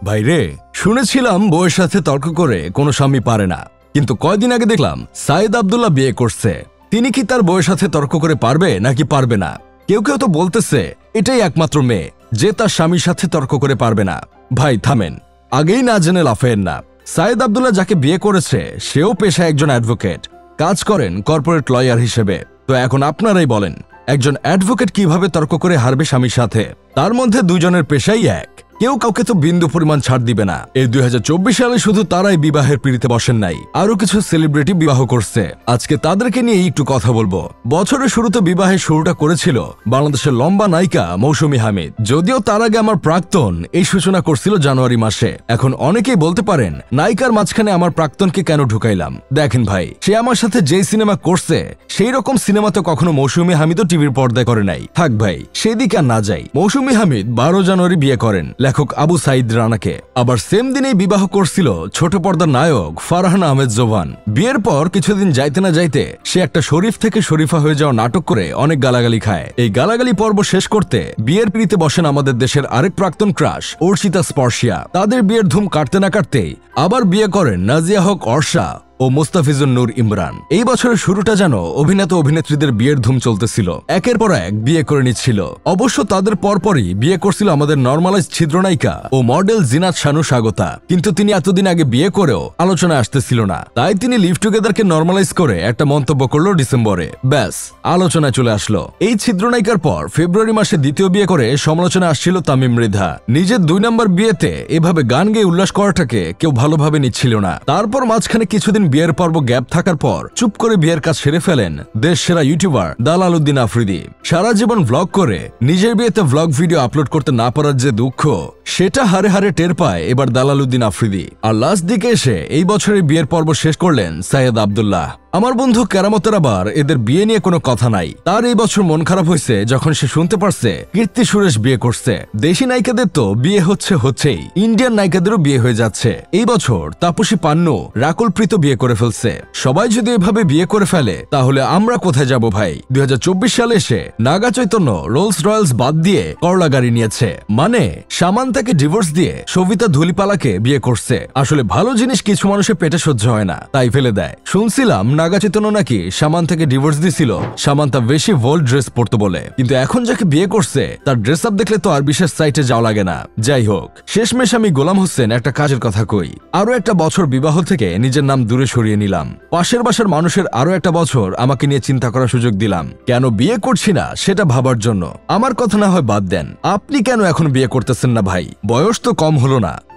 ভাইরে, শুনেছিলাম বউয়ের সাথে তর্ক করে কোনো স্বামী পারে না, কিন্তু কয়দিন আগে দেখলাম সাইদ আব্দুল্লাহ বিয়ে করছে। তিনি কি তার বউয়ের সাথে তর্ক করে পারবে নাকি পারবে না? কেউ কেউ তো বলতেছে এটাই একমাত্র মেয়ে যে তার স্বামীর সাথে তর্ক করে পারবে না। ভাই থামেন, আগেই না জেনে লাফেন না। সাইদ আব্দুল্লাহ যাকে বিয়ে করেছে সেও পেশায় একজন অ্যাডভোকেট, কাজ করেন কর্পোরেট লয়ার হিসেবে। তো এখন আপনারাই বলেন, একজন অ্যাডভোকেট কিভাবে তর্ক করে হারবে স্বামীর সাথে? তার মধ্যে দুজনের পেশাই এক, কেউ কাউকে তো বিন্দু পরিমাণ ছাড় দিবে না। এই 2024 সালে শুধু তারাই বিবাহের পিড়িতে বসেন নাই, আরো কিছু সেলিব্রিটি বিবাহ করছে। আজকে তাদেরকে নিয়ে একটু কথা বলবো। বছরের শুরুতে বিবাহের শুরুটা করেছিল বাংলাদেশের লম্বা নায়িকা মৌসুমী হামিদ। যদিও তার আগে আমার প্রাক্তন এই সূচনা করছিল জানুয়ারি মাসে। এখন অনেকেই বলতে পারেন নায়িকার মাঝখানে আমার প্রাক্তনকে কেন ঢুকাইলাম? দেখেন ভাই, সে আমার সাথে যেই সিনেমা করছে সেই রকম সিনেমা তো কখনো মৌসুমী হামিদও টিভির পর্দায় করে নাই। থাক ভাই, সেদিকে আর না যাই। মৌসুমী হামিদ 12 জানুয়ারি বিয়ে করেন লেখক আবু সাইদ রানাকে। আবার সেম দিনেই বিবাহ করছিল ছোট পর্দার নায়ক ফারহান আহমেদ জোবান। বিয়ের পর কিছুদিন যাইতে না যাইতে সে একটা শরীফ থেকে শরীফা হয়ে যাওয়া নাটক করে অনেক গালাগালি খায়। এই গালাগালি পর্ব শেষ করতে বিয়ের পিড়িতে বসেন আমাদের দেশের আরেক প্রাক্তন ক্রাশ অর্চিতা স্পর্শিয়া। তাদের বিয়ের ধুম কাটতে না কাটতেই আবার বিয়ে করেন নাজিয়া হক অর্ষা ও মুস্তাফিজুর নূর ইমরান। এই বছরের শুরুটা যেন অভিনেতা অভিনেত্রীদের বিয়ের ধুম চলতেছিল, একের পর এক বিয়ে করে নিচ্ছিল। অবশ্য তাদের পরপরই বিয়ে করছিল আমাদের নর্মালাইজ ছিদ্রনায়িকা ও মডেল জিনাত শানু স্বাগতা। কিন্তু তিনি এতদিন আগে বিয়ে করেও আলোচনায় আসতেছিল না, তাই তিনি লিভ টুগেদারকে নর্মালাইজ করে একটা মন্তব্য করলো ডিসেম্বরে। ব্যাস, আলোচনায় চলে আসলো। এই ছিদ্রনায়িকার পর ফেব্রুয়ারি মাসে দ্বিতীয় বিয়ে করে সমালোচনা আসছিল তামিম মৃধা। নিজের 2 নম্বর বিয়েতে এভাবে গান গেয়ে উল্লাস করাটাকে কেউ ভালোভাবে নিচ্ছিল না। তারপর মাঝখানে কিছুদিন বিয়ের পর্ব গ্যাপ থাকার পর চুপ করে বিয়ের কাজ সেরে ফেলেন দেশ সেরা ইউটিউবার দালাল উদ্দিন আফ্রিদি। সারা জীবন ভ্লগ করে নিজের বিয়েতে ভ্লগ ভিডিও আপলোড করতে না পারার যে দুঃখ, সেটা হারে হারে টের পায় এবার দালাল উদ্দিন আফ্রিদি। আর লাস্ট দিকে এসে এই বছরের বিয়ের পর্ব শেষ করলেন সাইদ আব্দুল্লাহ। আমার বন্ধু কেরামতের আবার এদের বিয়ে নিয়ে কোনো কথা নাই। তার এই বছর মন খারাপ হয়েছে যখন সে শুনতে পারছে কীর্তি সুরেশ বিয়ে করছে। দেশি নায়িকাদের তো বিয়ে হচ্ছেই, ইন্ডিয়ান নায়িকাদেরও বিয়ে হয়ে যাচ্ছে। এই বছর তাপসী পান্নু রাকুল প্রীত বিয়ে করে ফেলছে। সবাই যদি এভাবে বিয়ে করে ফেলে তাহলে আমরা কোথায় যাব ভাই? 2024 সালে এসে নাগা চৈতন্য রোলস রয়েলস বাদ দিয়ে করলা গাড়ি নিয়েছে, মানে সামান্তাকে ডিভোর্স দিয়ে সবিতা ধুলিপালাকে বিয়ে করছে। আসলে ভালো জিনিস কিছু মানুষের পেটে সহ্য হয় না, তাই ফেলে দেয়। শুনছিলাম নাগা চৈতন্য নাকি সামান্তাকে ডিভোর্স দিছিল সামান্তা বেশি ভোল্ড ড্রেস পরতে বলে, কিন্তু এখন যাকে বিয়ে করছে তার ড্রেস আপ দেখলে তো আর বিশেষ সাইটে যাওয়া লাগে না। যাই হোক, শেষমেশ আমি গোলাম হোসেন একটা কাজের কথা কই। আরো একটা বছর বিবাহ থেকে নিজের নাম দূরে সরিয়ে নিলাম। পাশের বাসার মানুষের আরো একটা বছর আমাকে নিয়ে চিন্তা করার সুযোগ দিলাম। কেন বিয়ে করছি না সেটা ভাবার জন্য। আমার কথা না হয় বাদ দেন, আপনি কেন এখন বিয়ে করতেছেন না ভাই? বয়স তো কম হলো না।